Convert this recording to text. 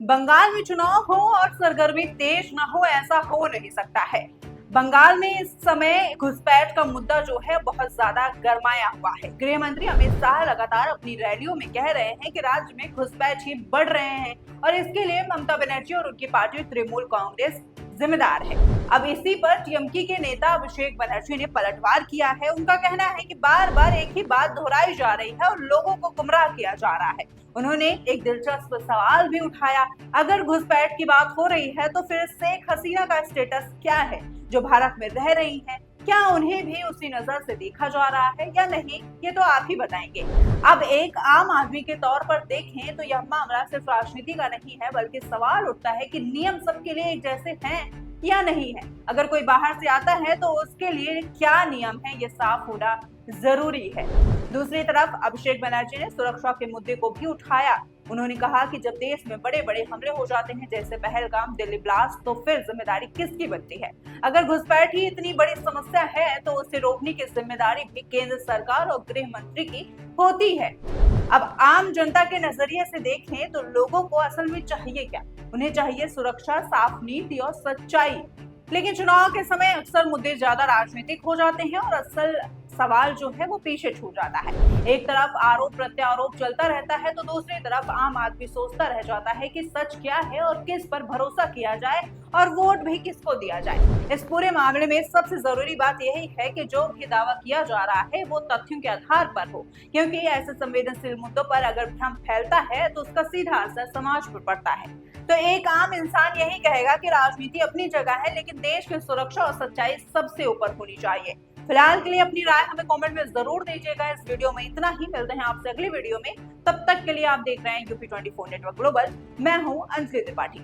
बंगाल में चुनाव हो और सरगर्मी तेज न हो, ऐसा हो नहीं सकता है। बंगाल में इस समय घुसपैठ का मुद्दा जो है बहुत ज्यादा गरमाया हुआ है। गृह मंत्री अमित शाह लगातार अपनी रैलियों में कह रहे हैं कि राज्य में घुसपैठ ही बढ़ रहे हैं और इसके लिए ममता बनर्जी और उनकी पार्टी तृणमूल कांग्रेस जिम्मेदार है। अब इसी पर टीएमसी के नेता अभिषेक बनर्जी ने पलटवार किया है। उनका कहना है कि बार बार एक ही बात दोहराई जा रही है और लोगों को गुमराह किया जा रहा है। उन्होंने एक दिलचस्प सवाल भी उठाया, अगर घुसपैठ की बात हो रही है तो फिर शेख हसीना का स्टेटस क्या है जो भारत में रह रही हैं? क्या उन्हें भी उसी नजर से देखा जा रहा है या नहीं, ये तो आप ही बताएंगे। अब एक आम आदमी के तौर पर देखें तो यह मामला सिर्फ राजनीति का नहीं है, बल्कि सवाल उठता है कि नियम सबके लिए एक जैसे हैं या नहीं है। अगर कोई बाहर से आता है तो उसके लिए क्या नियम है, ये साफ होना जरूरी है। दूसरी तरफ अभिषेक बनर्जी ने सुरक्षा के मुद्दे को भी उठाया। उन्होंने कहा कि जब देश में बड़े बड़े हमले हो जाते हैं, जैसे पहलगाम, दिल्ली ब्लास्ट, तो फिर जिम्मेदारी किसकी बनती है? अगर घुसपैठ ही इतनी बड़ी समस्या है तो उसे रोकने की जिम्मेदारी भी केंद्र सरकार और गृह मंत्री की होती है। अब आम जनता के नजरिए से देखें तो लोगों को असल में चाहिए क्या? उन्हें चाहिए सुरक्षा, साफ नीति और सच्चाई। लेकिन चुनाव के समय अक्सर मुद्दे ज्यादा राजनीतिक हो जाते हैं और असल सवाल जो है वो पीछे छूट जाता है। एक तरफ आरोप प्रत्यारोप चलता रहता है तो दूसरी तरफ आम आदमी सोचता रह जाता है कि सच क्या है और किस पर भरोसा किया जाए और वोट भी किसको दिया जाए। इस पूरे मामले में सबसे जरूरी बात यही है कि जो भी दावा किया जा रहा है वो तथ्यों के आधार पर हो, क्योंकि ऐसे संवेदनशील मुद्दों पर अगर भ्रम फैलता है तो उसका सीधा असर समाज पर पड़ता है। तो एक आम इंसान यही कहेगा कि राजनीति अपनी जगह है, लेकिन देश की सुरक्षा और सच्चाई सबसे ऊपर होनी चाहिए। फिलहाल के लिए अपनी राय हमें कमेंट में जरूर दीजिएगा। इस वीडियो में इतना ही, मिलते हैं आपसे अगली वीडियो में। तब तक के लिए आप देख रहे हैं यूपी 24 नेटवर्क ग्लोबल। मैं हूं अंजलि त्रिपाठी।